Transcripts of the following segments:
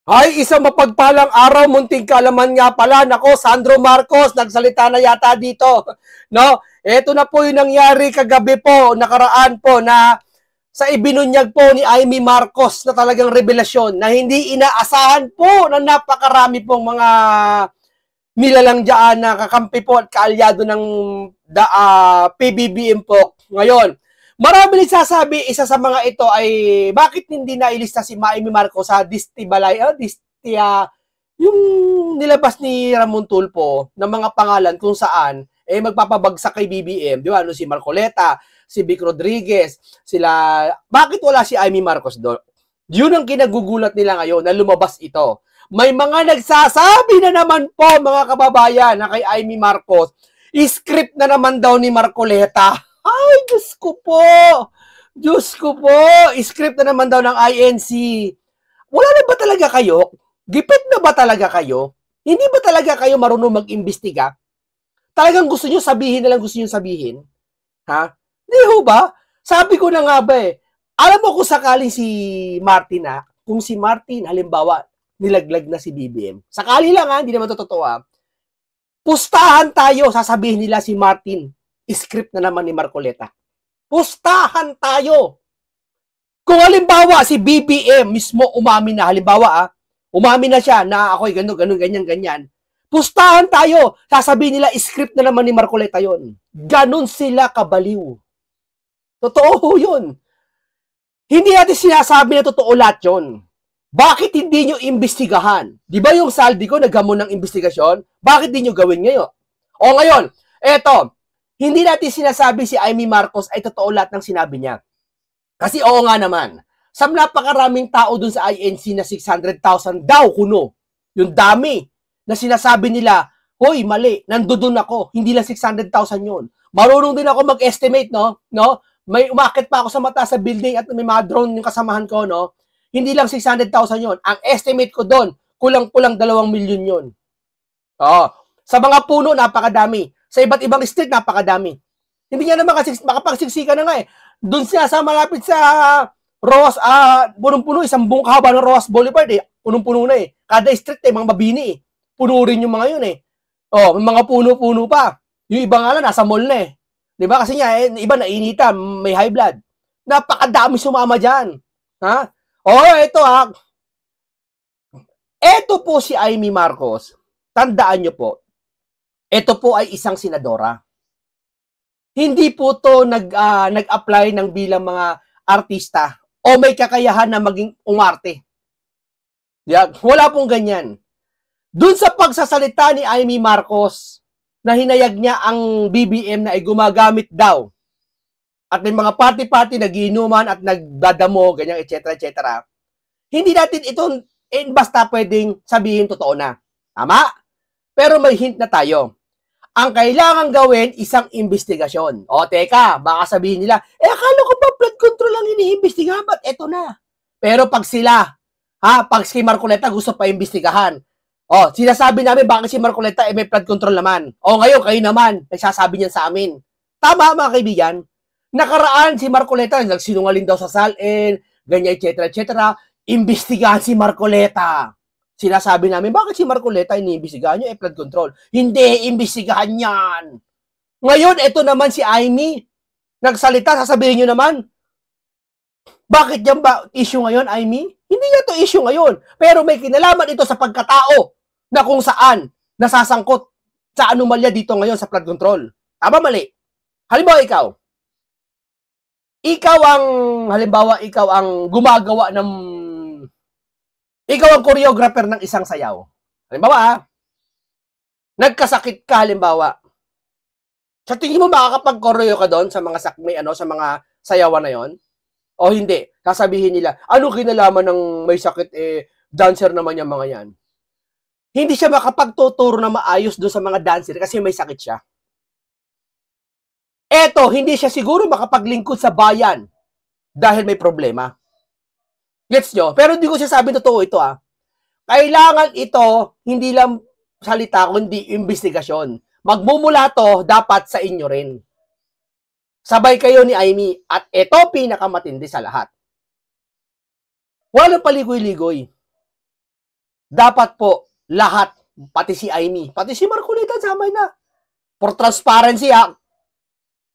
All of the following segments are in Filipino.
Ay, isang mapagpalang araw, munting kaalaman nga pala. Nako, Sandro Marcos, nagsalita na yata dito. No? Ito na po yung nangyari kagabi po, nakaraan po, na sa ibinunyag po ni Amy Marcos na talagang revelasyon na hindi inaasahan po na napakarami pong mga nilalang dyan na kakampi po at kaalyado ng PBBM po. Ngayon, marami nagsasabi, isa sa mga ito ay bakit hindi nailista si Amy Marcos sa yung nilabas ni Ramon Tulfo ng mga pangalan kung saan magpapabagsak kay BBM, di ba? Ano, si Marcoleta, si Vic Rodriguez, sila, bakit wala si Amy Marcos doon? Yun ang kinagugulat nila ngayon na lumabas ito. May mga nagsasabi na naman po, mga kababayan, na kay Amy Marcos, script na naman daw ni Marcoleta. Ay, Diyos ko po! Diyos ko po! Script na naman daw ng INC. Wala na ba talaga kayo? Gipit na ba talaga kayo? Hindi ba talaga kayo marunong mag-imbestiga? Talagang gusto nyo sabihin na lang gusto nyo sabihin? Ha? Hindi ho ba? Sabi ko na nga ba alam mo kung sakaling si Martin kung si Martin, halimbawa, nilaglag na si BBM. Sakali lang hindi naman totoo pustahan tayo, sasabihin nila si Martin, script na naman ni Marcoleta. Pustahan tayo. Kung halimbawa si BBM mismo umamin na, halimbawa umamin na siya na ako'y ganun, ganyan. Pustahan tayo. Sasabihin nila, script na naman ni Marcoleta yon. Ganun sila kabaliw. Totoo yun. Hindi natin sinasabi na totoo lahat yun. Bakit hindi nyo imbestigahan? Di ba yung saldi ko naghamon ng investigasyon? Bakit di nyo gawin ngayon? O ngayon, eto, hindi natin sinasabi si Amy Marcos ay totoo lahat ng sinabi niya. Kasi oo nga naman, sa napakaraming tao dun sa INC na 600,000 daw kuno, yung dami na sinasabi nila, hoy, mali, nandoon ako, hindi lang 600,000 yun. Marunong din ako mag-estimate, no? May umakit pa ako sa mata sa building at may mga drone yung kasamahan ko, no? Hindi lang 600,000 yon. Ang estimate ko doon, kulang-kulang 2 milyon yon. Sa mga puno, napakadami. Sa iba't ibang street, napakadami. Hindi niya naman kasi makapagsiksika na nga Doon siya sa malapit sa Roas, punong-puno, isang buong kahaba ng Roas Boulevard punong-puno na Kada street mga mabini Puno rin yung mga yun mga puno-puno pa. Yung iba nga lang, nasa mall na Di ba? Kasi nga, iba nainitan, may high blood. Napakadami sumama dyan. Ha? Ito Ito po si Amy Marcos. Tandaan nyo po, ito po ay isang senadora. Hindi po to nag-apply ng bilang mga artista o may kakayahan na maging umarte. Wala pong ganyan. Doon sa pagsasalita ni Amy Marcos na hinayag niya ang BBM na ay gumagamit daw at may mga party-party nagiinuman at nagdadamo, ganyan, etc. Hindi natin ito basta pwedeng sabihin totoo na. Tama? Pero may hint na tayo. Ang kailangan gawin, isang investigasyon. Teka, baka sabihin nila, akala ko ba blood control lang iniimbestigahan? Ba't eto na? Pero pag sila, pag si Marcoleta gusto pa imbestigahan, sinasabi namin bakit si Marcoleta may blood control naman. Ngayon, kayo naman, nagsasabi niyan sa amin. Tama, mga kaibigan. Nakaraan si Marcoleta, nagsinungaling daw sa SALN, ganyan, etc. Imbestigahan si Marcoleta. Sinasabi namin, bakit si Marcoleta iniimbestigahan nyo? Flood control. Hindi, imbestigahan yan. Ngayon, ito naman si Amy. Nagsalita, sasabihin nyo naman, bakit yan ba issue ngayon, Amy? Hindi nga to issue ngayon. Pero may kinalaman ito sa pagkatao na kung saan nasasangkot sa anomalya dito ngayon sa flood control. Tama, mali? Halimbawa, ikaw ang gumagawa ng ikaw ang choreographer ng isang sayaw. Halimbawa, nagkasakit ka halimbawa. Sa tingin mo makakapag-choreo ka doon sa mga sa mga sayawan na 'yon? O hindi? Sasabihin nila, ano kinalaman ng may sakit dancer naman yung mga 'yan. Hindi siya makapagtuturo na maayos doon sa mga dancer kasi may sakit siya. Hindi siya siguro makapaglingkod sa bayan dahil may problema. Gets nyo? Pero hindi ko sasabihin totoo ito Kailangan ito, hindi lang salita, kundi investigasyon. Magmumula to, dapat sa inyo rin. Sabay kayo ni Amy. At ito, pinakamatindi sa lahat. Walang paligoy-ligoy. dapat po, lahat, pati si Amy, pati si Marcolita, samay na. For transparency,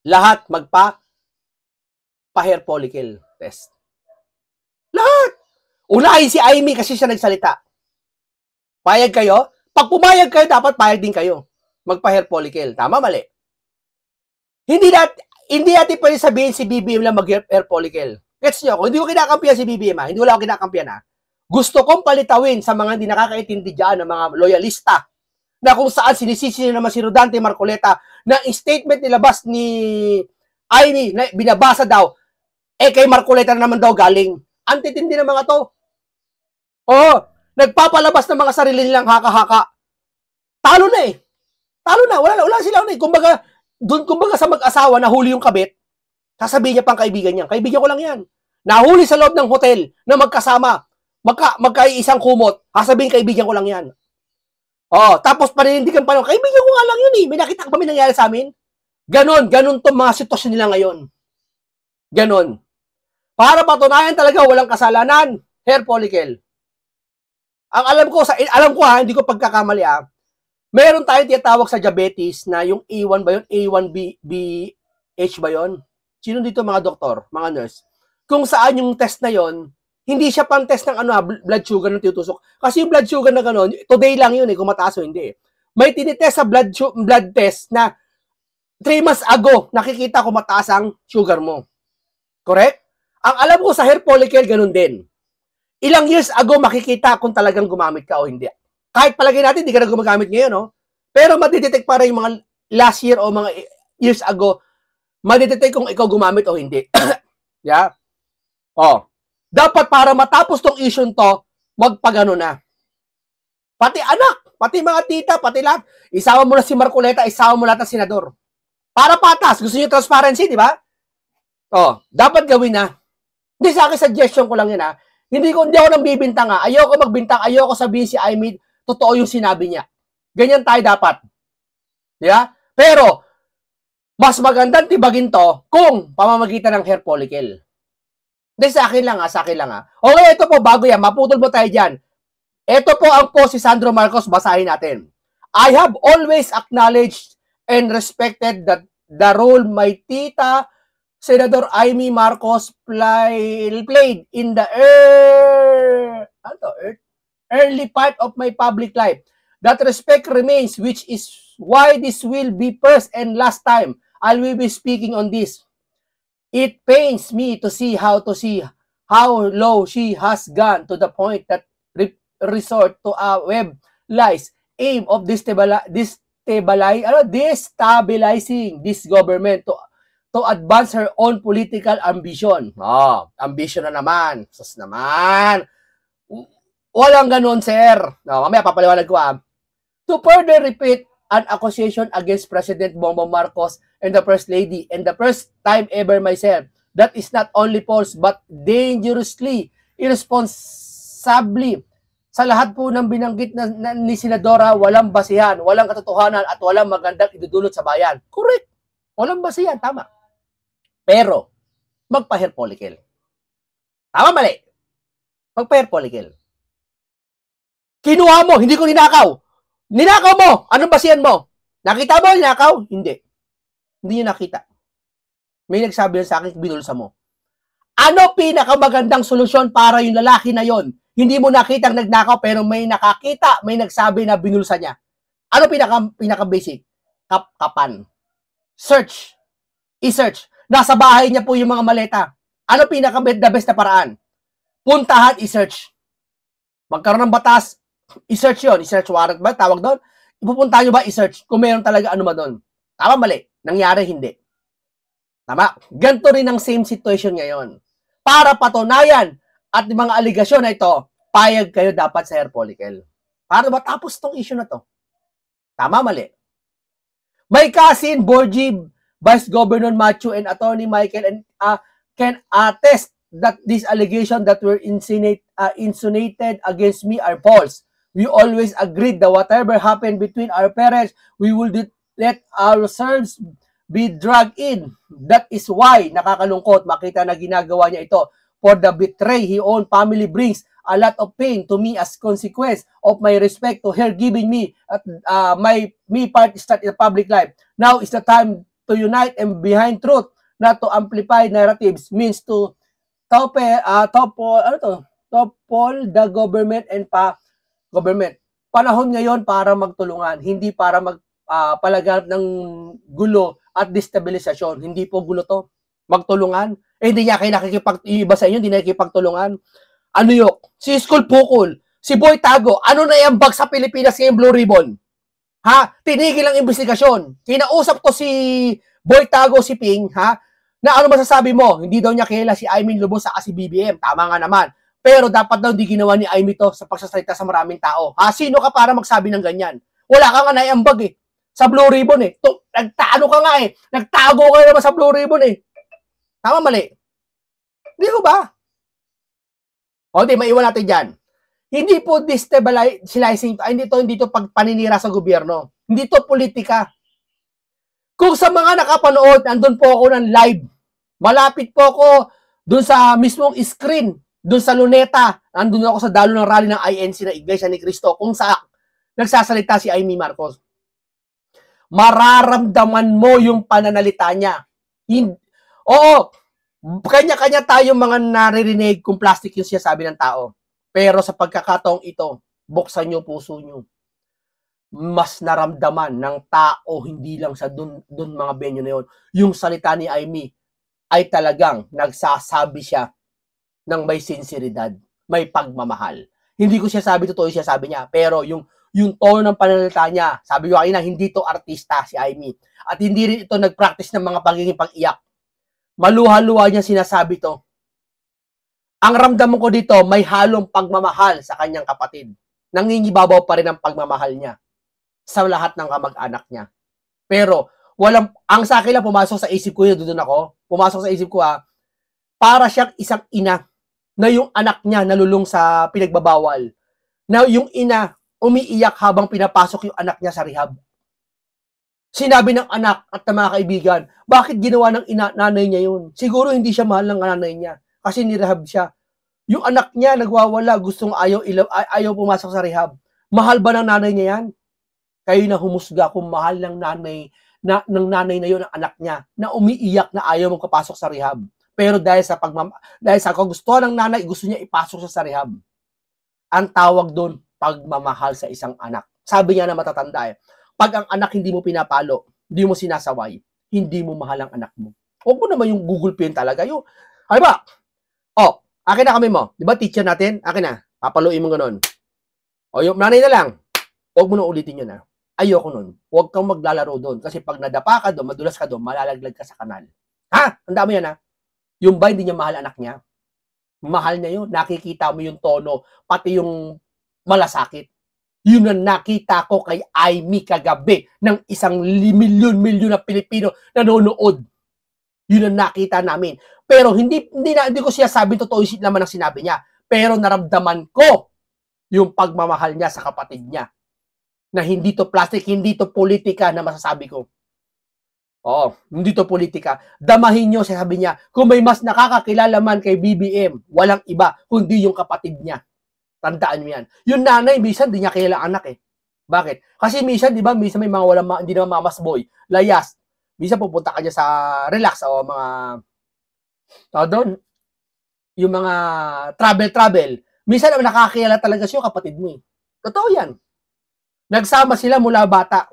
lahat pa-hair follicle test. Lahat. Unahin si Amy kasi siya nagsalita. Payag kayo? Pag pumayag kayo, dapat payag din kayo. Magpa-hair follicle. Tama, mali? Hindi natin pwede sabihin si BBM lang mag-hair follicle. Gets nyo? Kung hindi ko kinakampihan si BBM, hindi wala ako kinakampihan, gusto kong palitawin sa mga hindi nakakaintindi dyan ng mga loyalista na kung saan sinisisi naman si Rodante Marcoleta na statement nilabas ni Amy na binabasa daw, kay Marcoleta na naman daw galing. Antitindi ng mga to. Oo, nagpapalabas ng mga sarili nilang haka-haka. Talo na eh. Talo na, wala sila na eh. Kumbaga sa mag-asawa na huli yung kabit, sasabihin niya pang kaibigan niya. Kaibigan ko lang yan. Nahuli sa loob ng hotel na magkasama, magkaisang kumot, sasabihin kaibigan ko lang yan. Oh, tapos paninindigan pa naman, kaibigan ko nga lang yun eh. May nakita ka ba may nangyari sa amin? Ganon to mga sitwasyon nila ngayon. Ganon. Para patunayan talaga walang kasalanan, hair follicle. Ang alam ko hindi ko pagkakamali meron tayong tinatawag sa diabetes na yung A1 ba yun? A1BH ba yun? Sino dito mga doktor, mga nurse? Kung saan yung test na yon, hindi siya pang test ng blood sugar na tinutusok. Kasi yung blood sugar na gano'n, today lang yun kung mataas o hindi. May tinitest sa blood test na 3 months ago, nakikita ko mataas ang sugar mo. Correct? Ang alam ko sa hair follicle, ganun din. Ilang years ago, makikita kung talagang gumamit ka o hindi. Kahit palagay natin, hindi ka na gumagamit ngayon, no? Pero madidetect para yung mga last year o mga years ago, madidetect kung ikaw gumamit o hindi. Yeah? Oh. Dapat para matapos tong issue to, magpagano na. Pati anak, pati mga tita, pati lahat. Isama mo na si Marcoleta, isama mo lahat ng senador. Para patas. Gusto niyo transparency, di ba? Oh, dapat gawin na. Hindi sa akin, suggestion ko lang yun Hindi ako nang bibintang Ayoko magbintang, ayoko sabihin si Aimee, totoo yung sinabi niya. Ganyan tayo dapat. Yeah? Pero, mas magandang tibagin to kung pamamagitan ng hair follicle. Hindi, sa akin lang Okay, ito po, bago yan, maputol mo tayo dyan. Ito po ang post si Sandro Marcos, basahin natin. I have always acknowledged and respected the role my tita, Senador Aimee Marcos played in the early part of my public life. That respect remains, which is why this will be first and last time I will be speaking on this. It pains me to see how low she has gone to the point that resort to a web lies aim of destabilizing this government to advance her own political ambition. Ambition na naman. Sus naman. Walang ganun, sir. Mamaya papaliwanag ko To further repeat an accusation against President Bongbong Marcos and the First Lady and the first time ever myself, that is not only false but dangerously, irresponsibly. Sa lahat po ng binanggit na ni Senadora, walang basihan, walang katotohanan at walang magandang idudulot sa bayan. Correct. Walang basihan, tama. Pero, magpa-hair follicle. Tama, mali. Magpa-hair follicle. Kinuha mo, hindi ko ninakaw. Ninakaw mo, anong basihan mo? Nakita mo, ninakaw? Hindi. Hindi niyo nakita. May nagsabi sa akin, binulsa mo. Ano pinakamagandang solusyon para yung lalaki na yon? Hindi mo nakita nagnakaw pero may nakakita, may nagsabi na binulsa niya. Ano pinaka-basic? Kapan. Search. I-search. Nasa bahay niya po yung mga maleta. Ano pinaka-the best na paraan? Puntahan, i-search. Magkaroon ng batas, i-search yun. I-search warrant ba? Tawag doon. Ipupuntahan nyo ba i-search kung meron talaga ano ba doon? Tama, mali. Nangyari, hindi. Tama. Ganito rin ang same situation ngayon. Para patunayan at mga aligasyon na ito, payag kayo dapat sa hair follicle. Para matapos tong issue na to. Tama, mali. My cousin, Borgie, Vice Governor Matthew, and Attorney Michael and can attest that these allegations that were insinuated against me are false. We always agreed that whatever happened between our parents, we will let ourselves be dragged in. That is why nakakalungkot makita na ginagawa niya ito. For the betray his own family brings a lot of pain to me as consequence of my respect to her giving me at me part start in the public life. Now is the time to unite and behind truth, not to amplify narratives, means to topple the government and government. Panahon ngayon para magtulungan, hindi para palaganap ng gulo at destabilisasyon. Hindi po gulo to. Magtulungan. Hindi niya kayo iba sa inyo, hindi nakikipagtulungan. Ano yun? Si School Pukul, si Boy Tago, ano na iambag sa Pilipinas ngayong Blue Ribbon? Ha? Tinigil ang investigasyon. Kinausap to si Boy Tago, si Ping, ha? Na ano masasabi mo? Hindi daw niya kilala si Aimee Lubos sa si BBM. Tama nga naman. Pero dapat daw di ginawa ni Aimee to sa pagsasalita sa maraming tao. Ha? Sino ka para magsabi ng ganyan? Wala ka nga naiambag eh. Sa Blue Ribbon eh. Nagtago ka nga eh. Nagtago ka naman sa Blue Ribbon eh. Tama, mali? Hindi ko ba? O di, maiwan natin dyan. Hindi po destabilizing, hindi to pagpaninira sa gobyerno. Hindi to politika. Kung sa mga nakapanood, andun po ako ng live. Malapit po ako dun sa mismong screen, dun sa Luneta. Andun ako sa dalo ng rally ng INC na Iglesia ni Cristo, kung sa nagsasalita si Aimee Marcos. Mararamdaman mo yung pananalita niya. Oo, kanya-kanya tayong mga naririnig kung plastic yung sinasabi ng tao. Pero sa pagkakataong ito, buksan nyo puso nyo. Mas naramdaman ng tao, hindi lang sa dun mga venue na yun. Yung salita ni Aimee ay talagang nagsasabi siya ng may sinseridad, may pagmamahal. Hindi ko siya sabi totoo siya sabi niya, pero yung tono ng pananalita niya, sabi ko kanina, hindi to artista si Aimee. At hindi rin ito nag-practice ng mga pagiging pag-iyak. Maluha-luha niya sinasabi to. Ang ramdam ko dito, may halong pagmamahal sa kanyang kapatid. Nangingibabaw pa rin ang pagmamahal niya sa lahat ng kamag-anak niya. Pero, ang sa akin lang pumasok sa isip ko, doon ako, pumasok sa isip ko para siyang isang ina na yung anak niya nalulung sa pinagbabawal. Na yung ina, umiiyak habang pinapasok yung anak niya sa rehab. Sinabi ng anak at ng mga kaibigan, bakit ginawa ng nanay niya yun? Siguro hindi siya mahal ng nanay niya kasi nirehab siya. Yung anak niya nagwawala, gustong ayaw pumasok sa rehab. Mahal ba ng nanay niya yan? Kayo na humusga kung mahal ng nanay na yun ang anak niya na umiiyak na ayaw magpapasok sa rehab. Pero dahil sa kagustuhan ng nanay, gusto niya ipasok siya sa rehab. Ang tawag doon, pagmamahal sa isang anak. Sabi niya na matatanda pag ang anak hindi mo pinapalo, hindi mo sinasaway, hindi mo mahal ang anak mo. Huwag mo naman yung Google Pin talaga. Ano ba? Akin na kami mo. Di ba teacher natin? Akin na. Papaluin mo ganun. Yung nanay na lang. Huwag mo na ulitin yun Ayoko nun. Huwag kang maglalaro doon. Kasi pag nadapa ka doon, madulas ka doon, malalaglag ka sa kanal. Tanda mo yan Yung ba hindi niya mahal anak niya? Mahal niya yun. Nakikita mo yung tono, pati yung malasakit. Yun ang nakita ko kay Aimee kagabi ng 1,000,000 na Pilipino nanonood. Yun ang nakita namin. Pero hindi ko siya sabi totoo yung naman ang sinabi niya. Pero naramdaman ko yung pagmamahal niya sa kapatid niya. Na hindi to plastic, hindi to politika na masasabi ko. Hindi to politika. Damahin nyo, sabi niya, kung may mas nakakakilala man kay BBM, walang iba, kundi yung kapatid niya. Tandaan nyo yan. Yung nanay, minsan, di niya kilala anak Bakit? Kasi minsan, di ba, minsan may mga hindi naman mamas boy, layas. Minsan pupunta ka niya sa relax o mga, doon, yung mga travel. Minsan, nakakilala talaga siya, kapatid mo Totoo yan. Nagsama sila mula bata.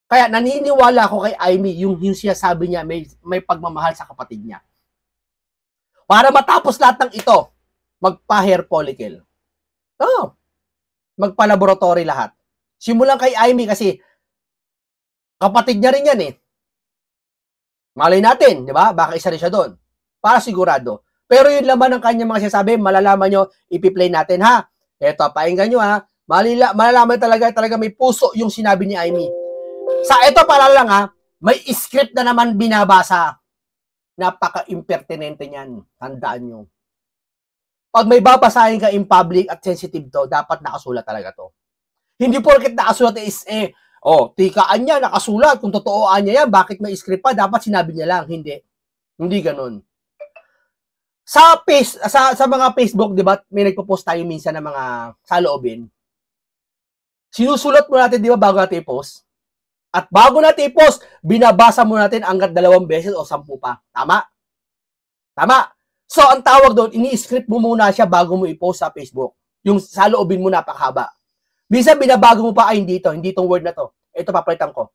Kaya naniniwala ako kay Aimee, yung siya sabi niya, may pagmamahal sa kapatid niya. Para matapos lahat ng ito, magpa-hair follicle. Magpa-laboratory lahat. Simulan kay Aimee kasi kapatid niya rin yan Malay natin, di ba? Baka isa rin siya doon. Para sigurado. Pero yung laman ng kanya mga sinasabi, malalaman nyo, ipi-play natin Eto, painggan nyo malalaman talaga may puso yung sinabi ni Aimee. Sa ito para lang may script na naman binabasa. Napaka-impertinente niyan. Tandaan nyo. Pag may babasahin ka in public at sensitive to, dapat nakasulat talaga to. Hindi porket nakasulat tikaan niya, nakasulat. Kung totooan niya yan, bakit may script pa? Dapat sinabi niya lang. Hindi ganun. sa mga Facebook, 'di ba? May nagpo-post tayo minsan ng mga saloobin. Sinusulat mo natin, 'di ba, bago natin i-post? At bago natin i-post, binabasa mo natin hangga't 2 beses o 10 pa. Tama? Tama. So, ang tawag doon, ini-script mo muna siya bago mo i-post sa Facebook. Yung saloobin mo napakahaba. Minsan, binabago mo pa, ay, hindi itong word na to. Ito, papalitan ko.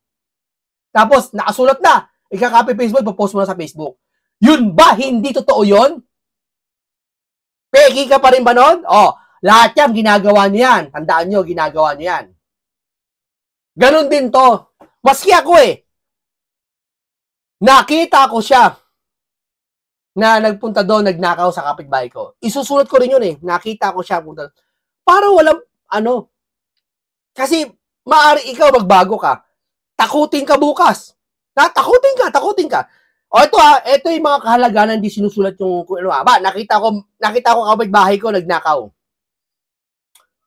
Tapos, nakasulat na. Ika-copy Facebook, ipopost mo na sa Facebook. Yun ba? Hindi totoo yun? Peki ka pa rin ba nun? Oh, lahat yan, ginagawa niyo yan. Tandaan nyo, ginagawa niyo yan. Ganon din to. Maski ako nakita ko siya na nagpunta doon, nagnakaw sa kapitbahay ko. Isusulat ko rin yun Nakita ko siya punta. Para walang, kasi maaari ikaw magbago ka. Takutin ka bukas. Takutin ka. O ito yung mga kahalagahan hindi sinusulat yung, nakita ko kapitbahay ko, nagnakaw.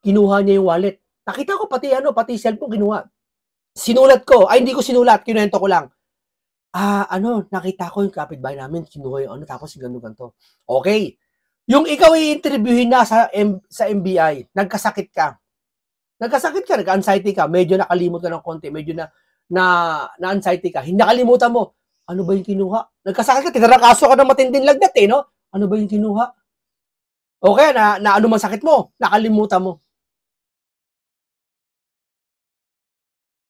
Kinuha niya yung wallet. Nakita ko pati cellphone kinuha. Sinulat ko. Ay, hindi ko sinulat. Kinuwento ko lang. Nakita ko yung kapitbahay namin, kinuha yung tapos ganito. Okay. Yung ikaw i-interviewin na sa MBI, nagkasakit ka, nag-anxiety ka, medyo nakalimot ka ng konti, medyo na-anxiety ka, hindi nakalimutan mo, ano ba yung kinuha? Nagkasakit ka, tinarakaso ka ng matinding lagnat no? Ano ba yung kinuha? Okay, na ano man sakit mo, nakalimutan mo.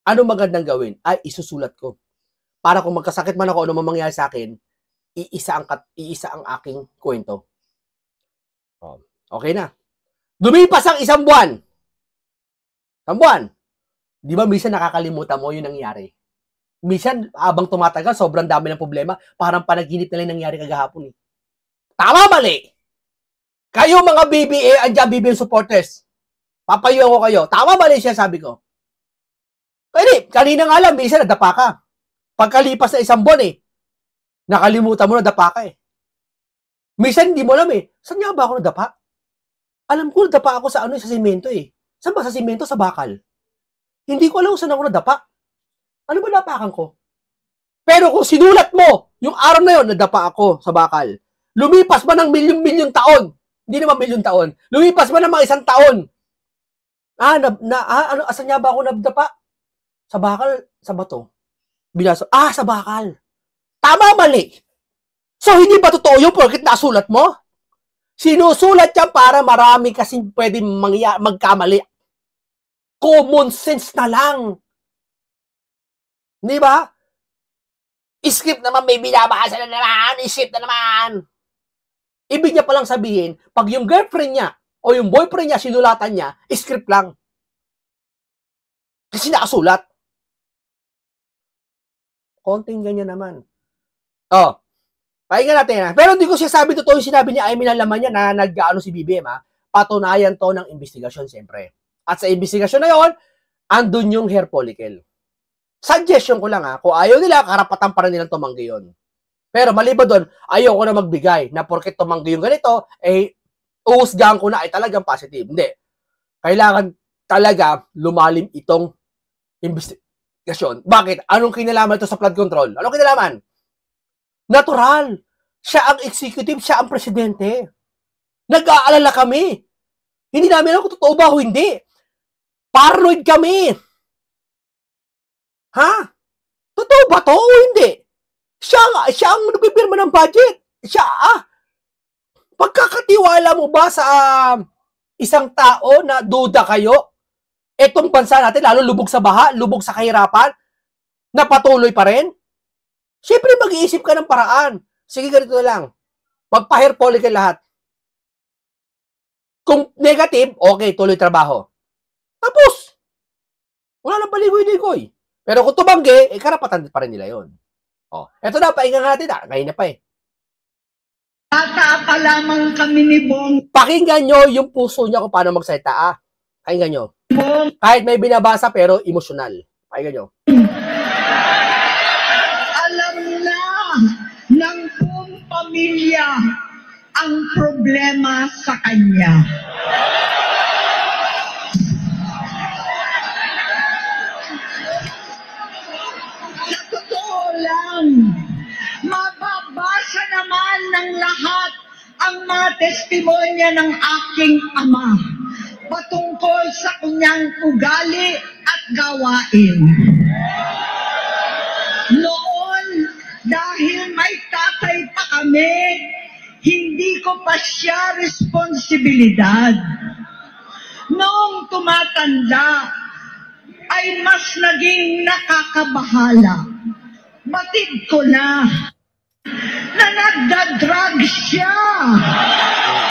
Ano magandang gawin? Ay, isusulat ko. Para kung magkasakit man ako, ano man mangyari sa akin, iisa ang aking kwento. Okay na. Lumipas ang 1 buwan. 1 buwan. Di ba minsan nakakalimutan mo yung nangyari? Minsan, habang tumatagal, sobrang dami ng problema, parang panaginip na lang nangyari kagahapon Tama, mali! Kayo mga BBA, andyan BBM supporters. Papayuan ko kayo. Tama, mali siya, sabi ko. Kanina nga lang, minsan nadapa ka. Pagkalipas na 1 buwan nakalimutan mo na dapa ka Minsan hindi mo alam saan nga ba ako nadapa? Alam ko nadapa ako sa sa simento Saan ba sa simento? Sa bakal. Hindi ko alam kung saan ako nadapa. Ano ba napakan ko? Pero kung sinulat mo, yung araw na yun, nadapa ako sa bakal. Lumipas ba ng milyon-milyon taon? Hindi naman milyon taon. Lumipas ba ng mga 1 taon? Asan nga ba ako nadapa? Sa bakal, sa bato. Binaso. Sa bakal. Tama, mali. So, hindi ba totoo yun porkit nasulat mo? Sinusulat yan para marami kasi pwede magkamali. Common sense na lang. Di ba? Script naman, may binabasa na naman. Script na naman. Ibig niya palang sabihin, pag yung girlfriend niya o yung boyfriend niya sinulatan niya, script lang. Kasi nakasulat. Konting ganyan naman. Pakinggan natin Pero hindi ko siya sabi totoo yung sinabi niya, ay minalaman niya na nag-ano si BBM Patunayan to ng investigasyon siyempre. At sa investigasyon na yon, andun yung hair follicle. Suggestion ko lang kung ayaw nila, karapatan pa rin nilang tumanggi yun. Pero maliban doon, ayaw ko na magbigay na porket tumanggi yung ganito, uhusgahan ko na ay talagang positive. Hindi. Kailangan talaga lumalim itong investigasyon. Bakit? Anong kinalaman ito sa flood control? Anong kinalaman? Natural. Siya ang executive, siya ang presidente. Nag-aalala kami. Hindi namin alam kung totoo ba o hindi. Paranoid kami. Totoo ba to o hindi? Siya ang nagpipirma ng budget. Pagkakatiwala mo ba sa isang tao na duda kayo? Etong bansa natin, lalo lubog sa baha, lubog sa kahirapan, na patuloy pa rin? Siyempre, mag-iisip ka ng paraan. Sige, ganito na lang. Magpa-hair follicle lahat. Kung negative, okay, tuloy trabaho. Tapos, wala nang paligoy-ligoy. Pero kung tumanggi, karapatan pa rin nila yun. Eto na, pahinga natin Ngayon na pa Bata pa lamang kami ni Bong. Pakinggan nyo yung puso niya kung paano magsalita Pakinggan nyo. Kahit may binabasa pero emosyonal. Pakinggan nyo. Alam na ng buong pamilya ang problema sa kanya. Sa totoo lang, mababasa naman ng lahat ang testimonya ng aking ama patungkol sa kanyang ugali at gawain. Noon, dahil may tatay pa kami, hindi ko pa siya responsibilidad. Noong tumatanda, ay mas naging nakakabahala. Batid ko na nagda-drug siya.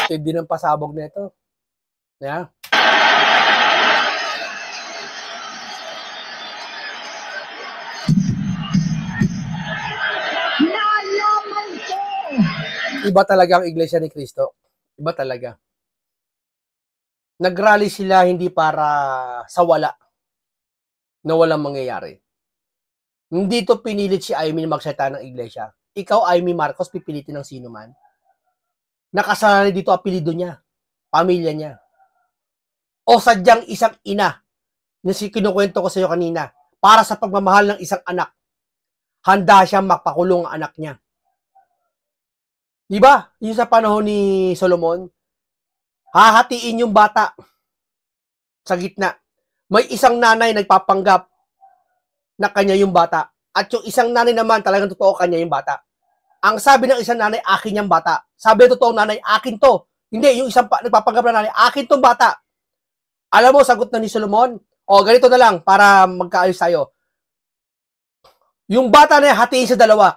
Hindi ng pasabog na ito. Yeah. Naalaman ko. Iba talaga ang Iglesia ni Cristo. Iba talaga. Nagrally sila hindi para sa wala na walang mangyayari. Hindi to pinilit si Amy na magsalita ng iglesia. Ikaw, Amy Marcos, pipilitin ng sino man. Nakasanay dito apelido niya, pamilya niya. O sadyang isang ina na kinukwento ko sa iyo kanina, para sa pagmamahal ng isang anak, handa siyang mapakulong ang anak niya. Diba? Yung sa panahon ni Solomon, hahatiin yung bata sa gitna. May isang nanay nagpapanggap na kanya yung bata. At yung isang nanay naman, talagang totoo kanya yung bata. Ang sabi ng isang nanay, akin yung bata. Sabi ng totoong nanay, akin to. Hindi, yung isang nagpapanggap na nanay, akin tong bata. Alam mo, sagot na ni Solomon, ganito na lang, para magkaayos tayo. Yung bata na yan, hatiin sa dalawa.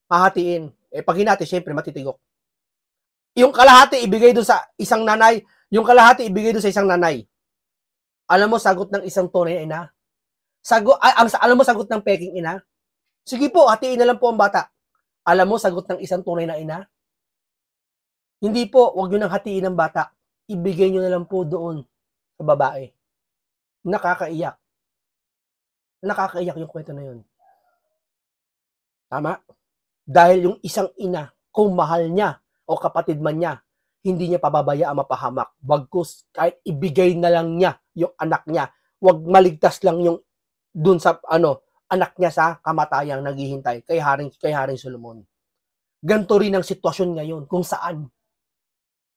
Hahatiin. Pag hinati, syempre, matitigok. Yung kalahati, ibigay doon sa isang nanay. Yung kalahati, ibigay doon sa isang nanay. Alam mo, sagot ng isang tunay na ina? Alam mo, sagot ng peking ina? Sige po, hatiin na lang po ang bata. Alam mo, sagot ng isang tunay na ina? Hindi po, wag nyo nang hatiin ang bata. Ibigay nyo na lang po doon sa babae. Nakakaiyak. Nakakaiyak yung kwento na yun. Tama? Dahil yung isang ina, kung mahal niya o kapatid man niya, hindi niya pababayaan mapahamak. Bagkus, kahit ibigay na lang niya yung anak niya, wag maligtas lang yung dun sa anak niya sa kamatayang naghihintay kay Haring Solomon. Ganito rin ang sitwasyon ngayon kung saan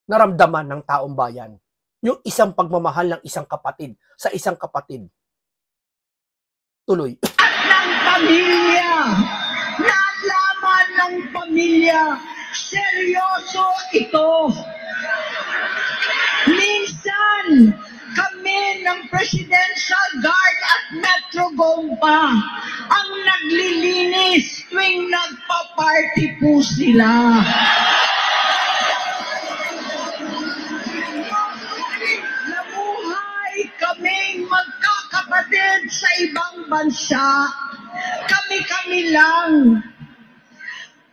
naramdaman ng taong bayan yung isang pagmamahal ng isang kapatid sa isang kapatid. Tuloy. At ng pamilya, naalaman ng pamilya, seryoso ito. Minsan, kami ng Presidential Guard at Metro Gompa ang naglilinis tuwing nagpa-party po sila. Nabuhay kaming magkakapatid sa ibang bansa. Kami-kami lang.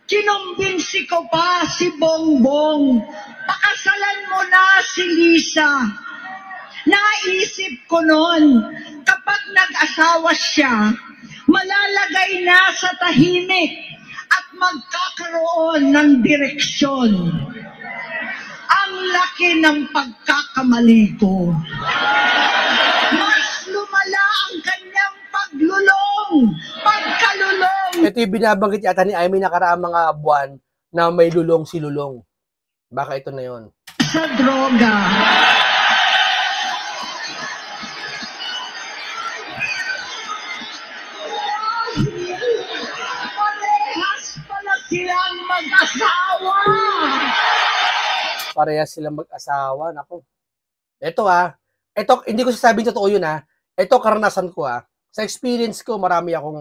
Kinumbinsi ko pa si Bongbong. Pakasalan mo na si Lisa. Naisip ko noon, kapag nag-asawa siya, malalagay na sa tahimik at magkakaroon ng direksyon. Ang laki ng pagkakamali ko. Mas lumala ang kanyang pagkalulong. Ito yung binabanggit yata ni Amy nakaraang mga buwan na may lulong si Lulong. Baka ito na yon. Sa droga. Parehas pala silang mag-asawa. Parehas silang mag-asawa. Naku. Ito hindi ko sasabing totoo yun Ito karanasan ko Sa experience ko, marami akong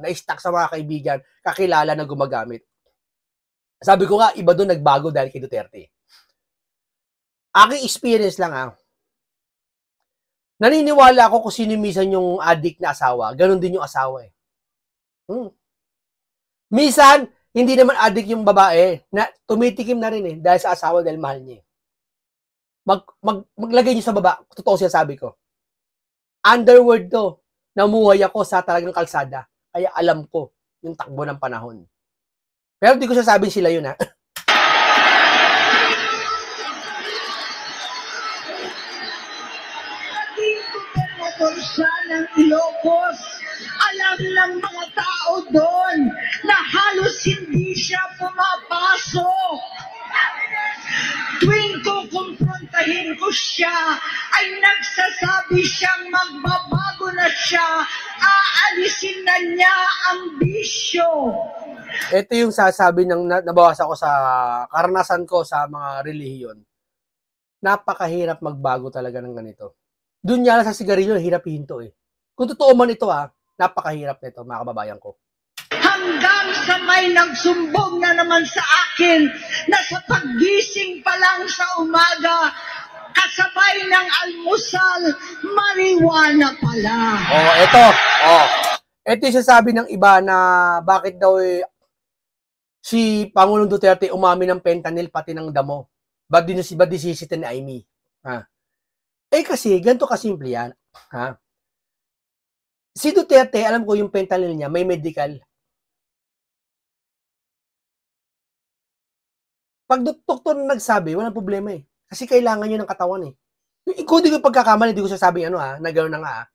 na-stack sa mga kaibigan, kakilala na gumagamit. Sabi ko nga, iba doon nagbago dahil kay Duterte. Aking experience lang naniniwala ako kung sino minsan yung addict na asawa. Ganon din yung asawa Minsan, hindi naman addict yung babae na tumitikim na rin dahil sa asawa dahil mahal niya. Maglagay niyo sa baba, totoo siya sabi ko. Underword to. Namuhay ako sa talagang kalsada. Kaya alam ko yung takbo ng panahon. Pero hindi ko sasabing sila yun Naging gobernador siya ng Ilocos. Alam ng mga tao doon na halos hindi siya pumapasok. Tuwing siya ay nagsasabi siyang magbabago na siya, aalisin na niya ang bisyo. Ito yung sasabi ng nabawas ako sa karanasan ko sa mga relihiyon. Napakahirap magbago talaga ng ganito. Doon nga lang sa sigarilyo, hirap hinto eh. Kung totoo man ito napakahirap nito mga kababayan ko. Hanggang sa may nagsumbong na naman sa akin na sa paggising pa lang sa umaga, kasabay ng almusal, marijuana pala. Ito yung sasabi ng iba na bakit daw si Pangulong Duterte umami ng fentanyl pati ng damo. Ba't disisitin ni Amy? Kasi, ganito kasimple yan. Si Duterte, alam ko yung fentanyl niya, may medical. Pag doktor na nagsabi, walang problema eh. Kasi kailangan yun ng katawan eh. Kung di ko pagkakamali, di ko sasabing na gano'n na nga.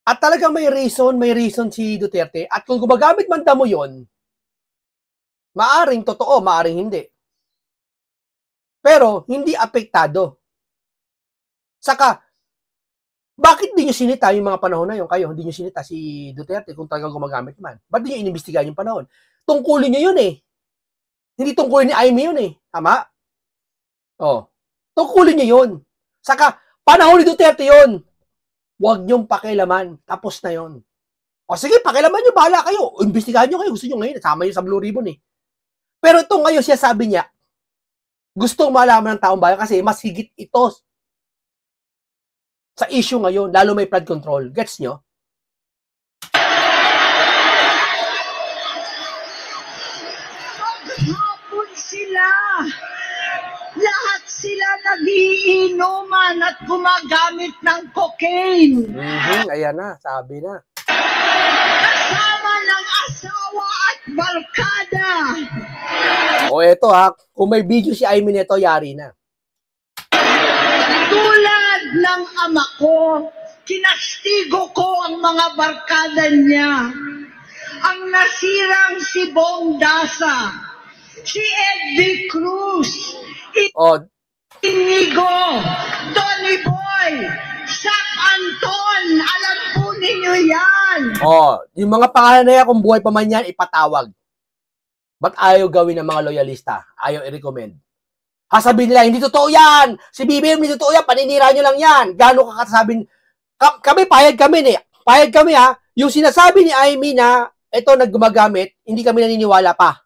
At talagang may reason si Duterte. At kung gumagamit man damo yun, maaring totoo, maaring hindi. Pero, hindi apektado. Saka, bakit di nyo sinita yung mga panahon na yun? Kayo, hindi nyo sinita si Duterte kung talagang gumagamit man. Ba't di nyo inimbestigahan yung panahon? Tungkulin nyo yun eh. Hindi tungkulin ni Amy yun eh. Tama? Tungkulin nyo yun. Saka, panahon ni Duterte yun. Huwag nyong pakialaman. Tapos na yun. Sige, pakialaman nyo, bahala kayo. Imbestigahan nyo kayo. Gusto nyo ngayon. Sama nyo sa Blue Ribbon eh. Pero ito ngayon siya sabi niya, gustong malaman ng taong bayan kasi mas higit ito sa issue ngayon, lalo may flood control. Gets nyo? Maghapon sila. Lahat sila nagiinuman at gumagamit ng cocaine. Ayan na, sabi na. Kasama ng asawa at barkada. Eto kung may video si Amy nito, yari na. Tulad ng ama ko, kinastigo ko ang mga barkada niya. Ang nasirang si Bong Dasa, si Eddie Cruz, Inigo, Tony Boy, Sac Anton, alam po ninyo yan. Yung mga pangalan na yan, kung buhay pa man yan, ipatawag. Ba't ayaw gawin ng mga loyalista? Ayaw i-recommend. Sabihin nila, hindi totoo yan! Si BBM, hindi totoo yan! Paninira nyo lang yan! Gano'n kakasabing... Kami, payag kami eh. Payag kami Yung sinasabi ni Amy na ito naggumagamit, hindi kami naniniwala pa.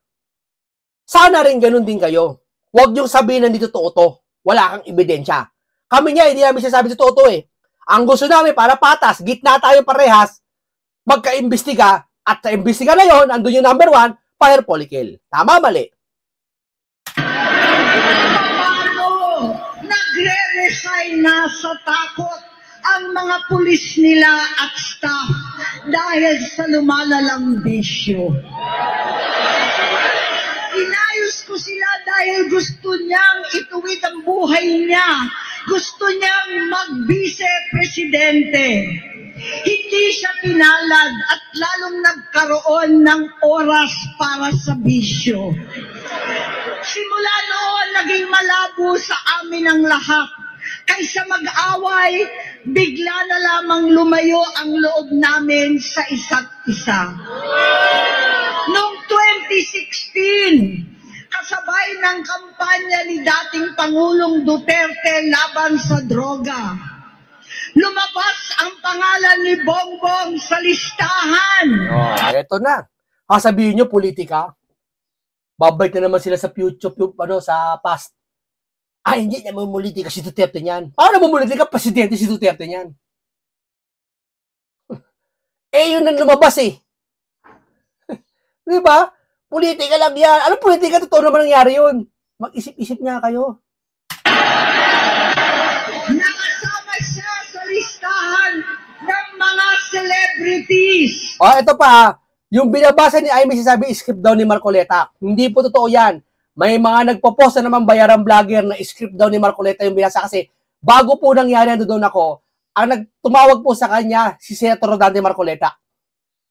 Sana rin ganun din kayo. Huwag niyong sabihin na hindi totoo to. Wala kang ebidensya. Kami nga, hindi namin sinasabi totoo to eh. Ang gusto namin, para patas, gitna tayo parehas, magka-imbestiga, at sa imbestiga na yon, andun yung number 1, fire polykill. Tama, mali? Paano nagre-resign na sa takot ang mga pulis nila at staff dahil sa lumalalang bisyo? Inayos ko sila dahil gusto niyang ituwid ang buhay niya. Gusto niyang mag-vice-presidente. Hindi siya pinalad at lalong nagkaroon ng oras para sa bisyo. Simula noon, naging malabo sa amin ang lahat. Kaysa mag-away, bigla na lamang lumayo ang loob namin sa isa't isa. Noong 2016, kasabay ng kampanya ni dating Pangulong Duterte laban sa droga, lumabas ang pangalan ni Bongbong sa listahan. Eto na. Sabihin nyo, politika. Babalik na naman sila sa future, sa past. Hindi naman politika si Duterte niyan. Paano naman politika? Presidente si Duterte niyan. Yun ang lumabas eh. Diba? Politika lang yan. Anong politika? Totoo naman nangyari yun. Mag-isip-isip nga kayo. Nakasama siya sa listahan ng mga celebrities. Ito pa yung binabasa ni Amy sasabi, script daw ni Marcoleta. Hindi po totoo yan. May mga nagpo-post na naman bayarang vlogger na script daw ni Marcoleta yung binasa kasi bago po nangyari doon ako, ang nagtumawag po sa kanya si Senator Dante Marcoleta.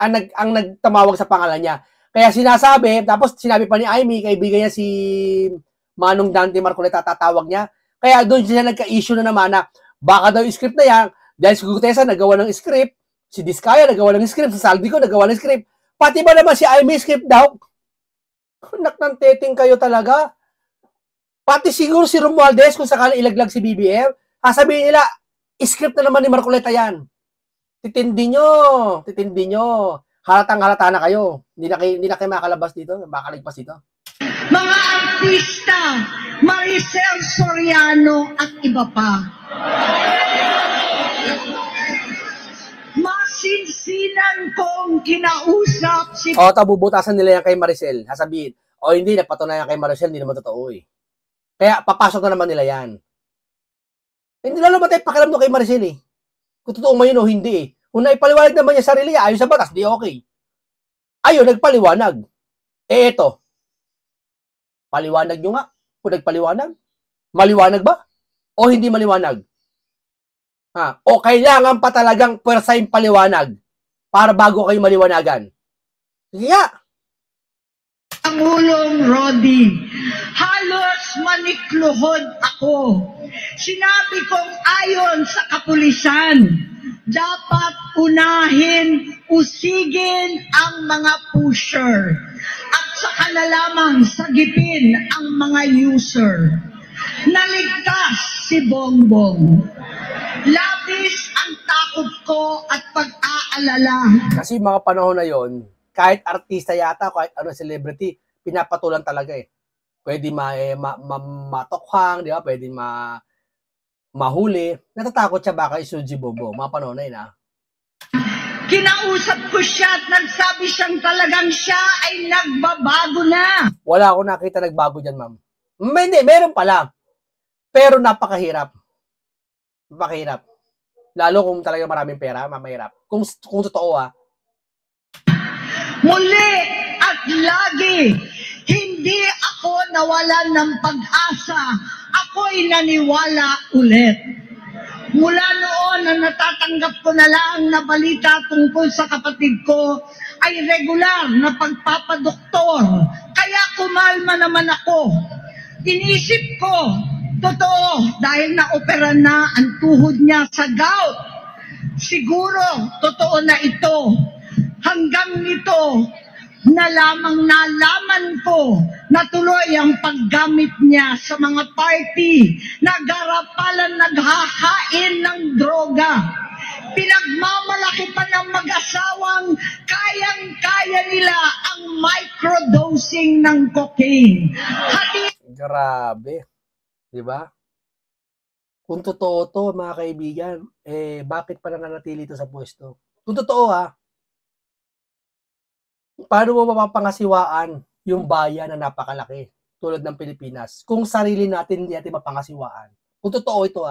Ang nagtumawag sa pangalan niya. Kaya sinasabi, tapos sinabi pa ni Amy, kaibigan niya si Manong Dante Marcoleta, tatawag niya. Kaya doon sila nagka-issue na naman na baka daw yung script na yan, dahil si Gutesa nagawa ng script, si Diskaya nagawa ng script, si Saldico nagawa ng script, pati ba naman si Amy script daw? Anak ng teteng kayo talaga. Pati siguro si Romualdez kung sakali ilaglag si BBM, sasabihin nila, script na naman ni Marcoleta yan. Titindi nyo. Halatang-halata na kayo. Hindi na kayo makalabas dito, makaligpas dito. Mga artista, Maricel Soriano at iba pa. Masinsinan kong kinausap si... Tabubutasan nila yan kay Maricel. Sasabihin, hindi, nagpatunayan kay Maricel, hindi naman totoo eh. Kaya papasok na naman nila yan. Hindi na naman tayo pakialam kay Maricel eh. Kung totoo man yun o hindi eh. Kung naipaliwanag naman niya sarili, ayos sa batas, di okay. Ayun, nagpaliwanag. Eto. Paliwanag nyo nga. Kung nagpaliwanag. Maliwanag ba? O hindi maliwanag? O kailangan pa talagang puwersahing paliwanag para bago kayo maliwanagan. Sige nga. Pangulong Rodi, halos manikluhod ako. Sinabi kong ayon sa kapulisan, dapat unahin, usigin ang mga pusher at saka na lamang sagipin ang mga user. Naligtas si Bongbong. Labis ang takot ko at pag-aalala. Kasi mga panahon na yon, kahit artista yata, kahit ano celebrity, pinapatulan talaga eh. Pwede matokhang, di ba? Pwede mahuli. Natatakot siya baka isuji Bobo. Mga panahon na yun, ha? Kinausap ko siya at nagsabi siyang talagang siya ay nagbabago na. Wala akong nakita nagbago dyan, ma'am. Hindi, meron pala. Pero napakahirap. Napakahirap. Lalo kung talaga maraming pera, mamahirap. Kung totoo, ha? Muli at lagi, hindi ako nawalan ng pag-asa. Ako'y naniwala ulit. Mula noon na natatanggap ko na lang na balita tungkol sa kapatid ko ay regular na pagpapadoktor. Kaya kumalma naman ako. Inisip ko, totoo, dahil na-opera na ang tuhod niya sa gout. Siguro, totoo na ito. Hanggang nito, na lamang nalaman ko na tuloy ang paggamit niya sa mga party, nagarapalan naghahain ng droga. Pinagmamalaki pa ng mag-asawang kayang-kaya nila ang microdosing ng cocaine. Grabe. Diba? Kung totoo to, mga kaibigan, bakit pa nananatili ito sa pwesto? Kung totoo ha, paano mo mapapangasiwaan yung bayan na napakalaki tulad ng Pilipinas kung sarili natin hindi natin mapangasiwaan? Kung totoo ito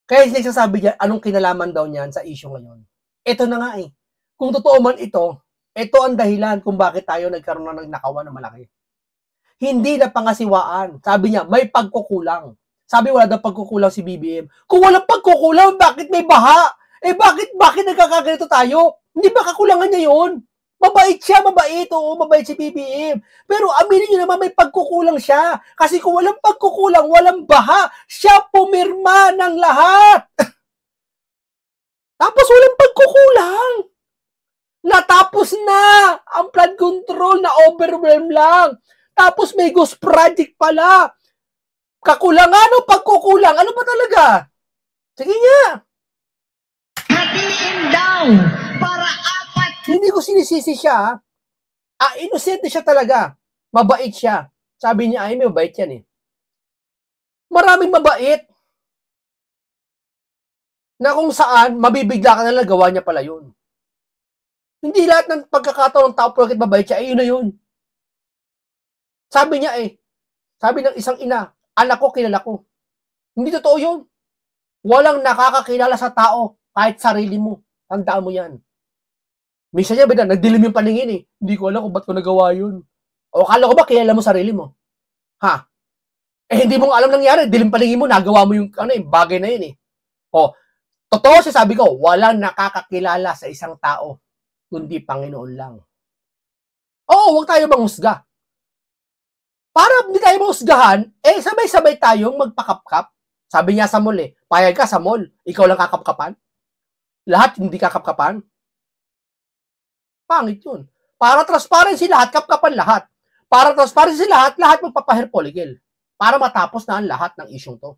Kaya nagsasabi niya, anong kinalaman daw niyan sa issue ngayon? Ito na nga eh. Kung totoo man ito ang dahilan kung bakit tayo nagkaroon ng nagnakawan na malaki. Hindi na pangasiwaan. Sabi niya, may pagkukulang. Sabi wala daw pagkukulang si BBM. Kung walang pagkukulang, bakit may baha? Bakit nagkakaganito tayo? Hindi ba kakulangan niya yun? Mabait siya, mabait. Oo, mabait si BBM. Pero aminin niyo naman may pagkukulang siya. Kasi kung walang pagkukulang, walang baha. Siya pumirma ng lahat. Tapos walang pagkukulang. Natapos na ang flood control na overwhelm lang. Tapos may ghost project pala. Kakulangan o pagkukulang? Ano ba talaga? Sige nga. Hatiin daw para hindi ko sinisisi siya. Inosente siya talaga. Mabait siya. Sabi niya, may mabait yan eh. Maraming mabait. Na kung saan, mabibigla ka na lang, gawa niya pala yun. Hindi lahat ng pagkakataon ng tao porket mabait siya, yun na yun. Sabi niya sabi ng isang ina, anak ko, kilala ko. Hindi totoo yun. Walang nakakakilala sa tao, kahit sarili mo. Tandaan mo yan. Minsan niya, nagdilim yung paningin eh. Hindi ko alam kung ba't ko nagawa yun. O akala ko ba kilala mo sarili mo? Ha? Hindi mo alam nangyari. Dilim paningin mo, nagawa mo yung bagay na yun eh. Totoo siya sabi ko, walang nakakakilala sa isang tao, kundi Panginoon lang. Oo, huwag tayo manghusga. para hindi tayo mahusgahan, sabay-sabay tayong magpakapkap. Sabi niya sa mall payag ka sa mall, ikaw lang kakapkapan. Lahat hindi kakapkapan. Pangit yun. Para transparency lahat, kapkapan lahat. Para transparency lahat magpapahair follicle. Para matapos na ang lahat ng isyong to.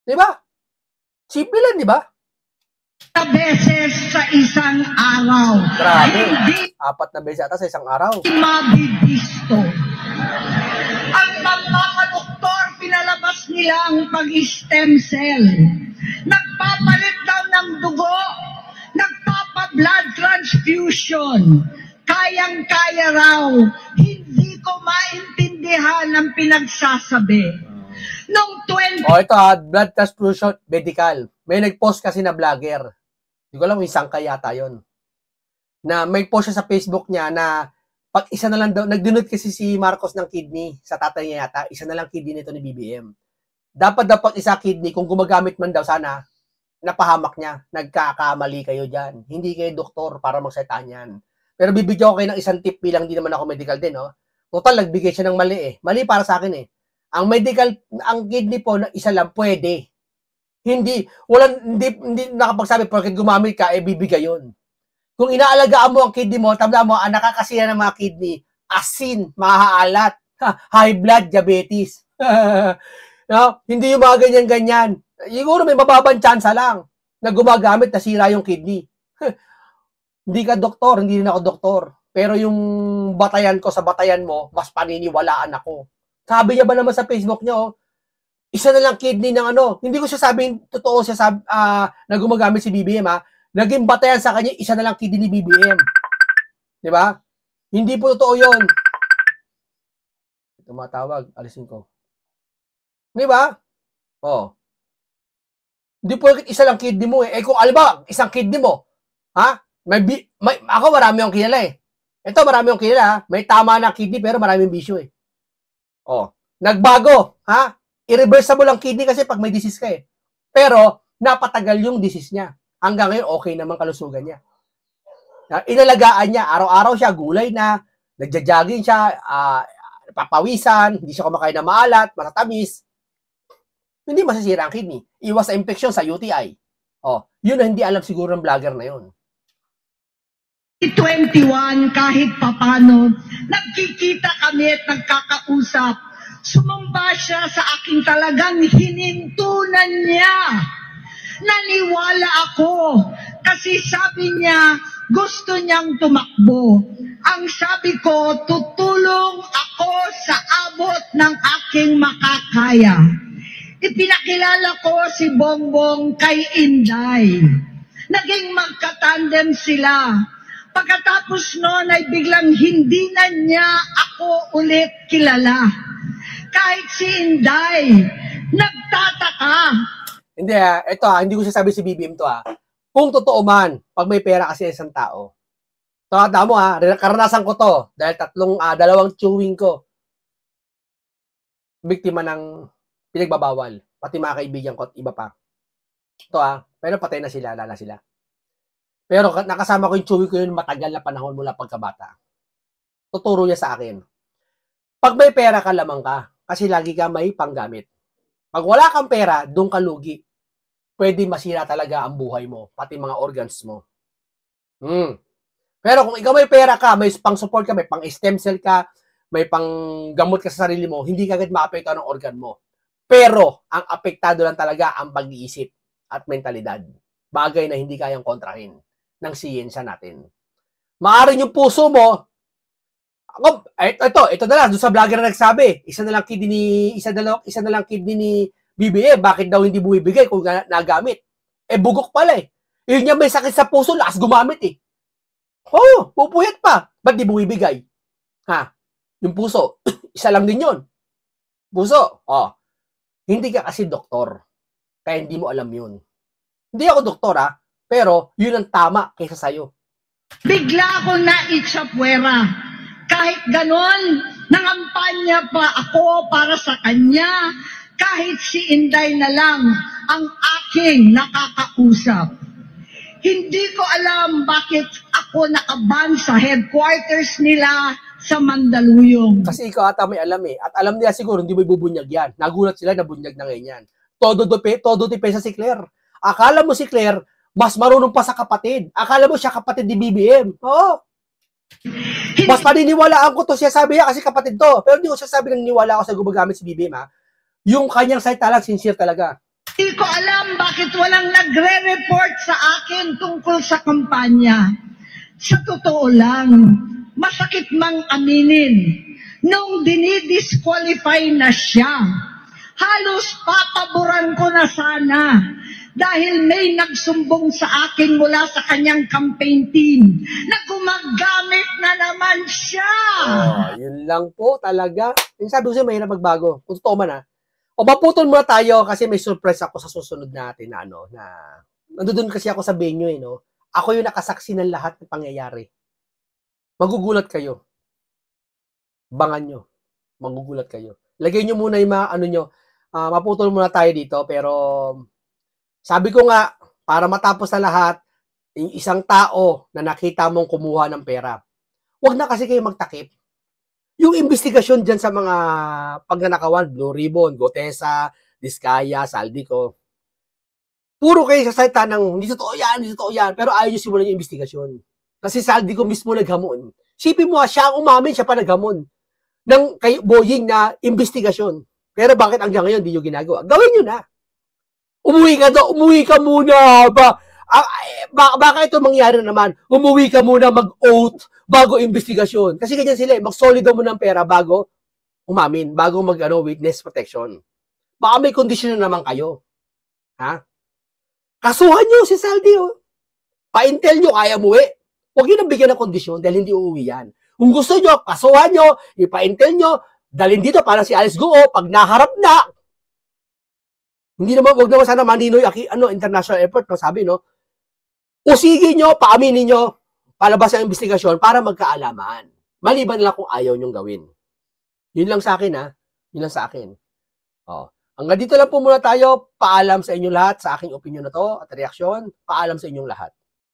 Diba? Simple lang, diba? Beses sa isang araw. Grabe. Hindi 4 na beses ata sa isang araw. mabibisto. Ang mga doktor, pinalabas nila ang pag-stem cell. Nagpapalit daw ng dugo, nagpapa-blood transfusion. Kayang-kaya raw. Hindi ko maintindihan ang pinagsasabi. Noong 20... ito blood transfusion medical. May nag-post kasi na vlogger. Hindi ko alam kung isang kaya yun. Na may post siya sa Facebook niya na pag isa na lang daw, nag-donate kasi si Marcos ng kidney sa tatay niya yata, isa na lang kidney nito ni BBM. Dapat daw pag isa kidney, kung gumagamit man daw sana, napahamak niya, nagkakamali kayo dyan. Hindi kayo doktor para magsalita niyan. Pero bibigyan ko kayo ng isang tip bilang di naman ako medical din, no? Total, nagbigay siya ng mali Mali para sa akin Ang medical, ang kidney po, isa lang, pwede. Hindi nakapagsabi, porket gumamit ka, bibigay yun. Kung inaalagaan mo ang kidney mo, tandaan mo, ang nakakasira ng mga kidney, asin, mahaalat, high blood, diabetes. No? Hindi yung mga ganyan-ganyan. Siguro may mababang tsansa lang na gumagamit, nasira yung kidney. Hindi ka doktor, hindi rin ako doktor. Pero yung batayan ko sa batayan mo, mas paniniwalaan ako. Sabi niya ba naman sa Facebook niya, isa na lang kidney ng hindi ko siya sabing totoo siya na gumagamit si BBM Naging batayan sa kanya, isa na lang kidney ni BBM. Di ba? Hindi po totoo yun. Tumatawag, alisin ko. Di ba? Hindi po isa lang kidney mo kung alam ba, isang kidney mo, ako marami akong kilala Ito, marami akong kilala May tama na kidney pero maraming bisyo Nagbago, I-reversible ang kidney kasi pag may disease ka Pero, napatagal yung disease niya. Hanggang ngayon, okay naman kalusugan niya. Inalagaan niya, araw-araw siya, gulay na, nagja-jogging siya, papawisan, hindi siya kumakain na maalat, matatamis. Hindi masasira ang kidney. Iwas sa infection sa UTI. Yun na hindi alam siguro ng vlogger na yun. 21, kahit papano, nagkikita kami at nagkakausap. Sumamba siya sa aking talagang hinintunan niya. Naniwala ako kasi sabi niya gusto niyang tumakbo. Ang sabi ko, tutulong ako sa abot ng aking makakaya. Ipinakilala ko si Bongbong kay Inday. Naging magkatandem sila. Pagkatapos noon ay biglang hindi na niya ako ulit kilala. Kahit si Inday, nagtataka. Hindi ito hindi ko sasabi si BBM to Kung totoo man, pag may pera kasi isang tao. Tama mo karanasan ko to dahil dalawang chewing ko. Biktima ng pinagbabawal, pati mga kaibigan ko at iba pa. Ito pero patay na sila, lala sila. Pero nakasama ko yung chewing ko yun matagal na panahon mula pagkabata. Tuturo niya sa akin. Pag may pera ka lamang ka, kasi lagi ka may panggamit. Pag wala kang pera, doon ka lugi. Pwede masira talaga ang buhay mo, pati mga organs mo. Pero kung ikaw may pera ka, may pang-support ka, may pang-stem cell ka, may pang-gamot ka sa sarili mo, hindi ka agad maapekto ng organ mo. Pero, ang apektado lang talaga ang pag-iisip at mentalidad. Bagay na hindi kayang kontrahin ng siyensya natin. Maaring yung puso mo, ito na lang, doon sa vlogger na nagsabi, isa na lang kidney ni BBM, bakit daw hindi bumibigay kung nagamit? Bugok pala Yun niya may sakit sa puso, lakas gumamit pupuyat pa. Ba't di bumibigay? Yung puso, isa lang din yun. Puso, hindi ka kasi doktor. Kaya hindi mo alam yun. Hindi ako doktor pero yun ang tama kaysa sa'yo. Bigla ako naitsapwera. Kahit ganon, nangampanya pa ako para sa kanya. Kahit si Inday na lang ang aking nakakausap. Hindi ko alam bakit ako nakaban sa headquarters nila sa Mandaluyong. Kasi ikaw ata may alam eh. At alam nila siguro, hindi mo ibubunyag yan. Nagulat sila na bunyag na ngayon yan. Todo depensa si Claire. Akala mo si Claire, mas marunong pa sa kapatid. Akala mo siya kapatid ni BBM. Oo. Mas paniniwalaan ko to siya sabi niya kasi kapatid to. Pero hindi ko siya sabi nang niwala ako sa gumagamit si BBM ha. Yung kanyang site talag, sincere talaga. Hindi ko alam bakit walang nagre-report sa akin tungkol sa kampanya. Sa totoo lang, masakit mang aminin, nung dinidisqualify na siya, halos papaboran ko na sana dahil may nagsumbong sa akin mula sa kanyang campaign team na gumagamit na naman siya. Oh, yun lang po talaga. Yung sabi ko sa'yo, mahirap magbago. Kung totoo man ha. O maputol muna tayo kasi may surprise ako sa susunod natin na nandoon kasi ako sa venue eh, no? Ako yung nakasaksi ng lahat ng pangyayari. Magugulat kayo. Bangan nyo. Magugulat kayo. Lagay nyo muna yung mga maputol muna tayo dito pero sabi ko nga, para matapos na lahat, yung isang tao na nakita mong kumuha ng pera, huwag na kasi kayo magtakip. Yung investigasyon dyan sa mga pagnanakawan, Blue Ribbon, Gotesa, Diskaya, Saldico, puro kayo sa salita ng hindi totoo yan, pero ayaw nyo simulan yung investigasyon. Kasi Saldico mismo naghamon. Sipin mo, siya ang umamin, siya pa naghamon ng kay Boying na investigasyon. Pero bakit hanggang ngayon hindi nyo ginagawa? Gawin nyo na. Umuwi ka muna. Baka ito mangyari naman. Umuwi ka muna mag-oath bago investigasyon. Kasi ganyan sila, mag-solido mo ng pera bago umamin, bago witness protection. Baka may kondisyon na naman kayo. Ha? Kasuhan nyo si Saldi. Pa-intel nyo, kaya umuwi. Huwag nyo nang bigyan ng kondisyon dahil hindi uuwi yan. Kung gusto nyo, kasuhan nyo, ipa-intel nyo, dalhin dito para si Alice Guo, pag naharap na, hindi naman, huwag naman sana Maninoy International Airport, no, sabi, no? Usigin nyo, paaminin nyo, palabas ang investigasyon para magkaalaman. Maliban lang kung ayaw nyong gawin. Yun lang sa akin, ha? Yun lang sa akin. Oh. Hanggang dito lang po muna tayo. Paalam sa inyo lahat sa aking opinion na to at reaksyon. Paalam sa inyong lahat.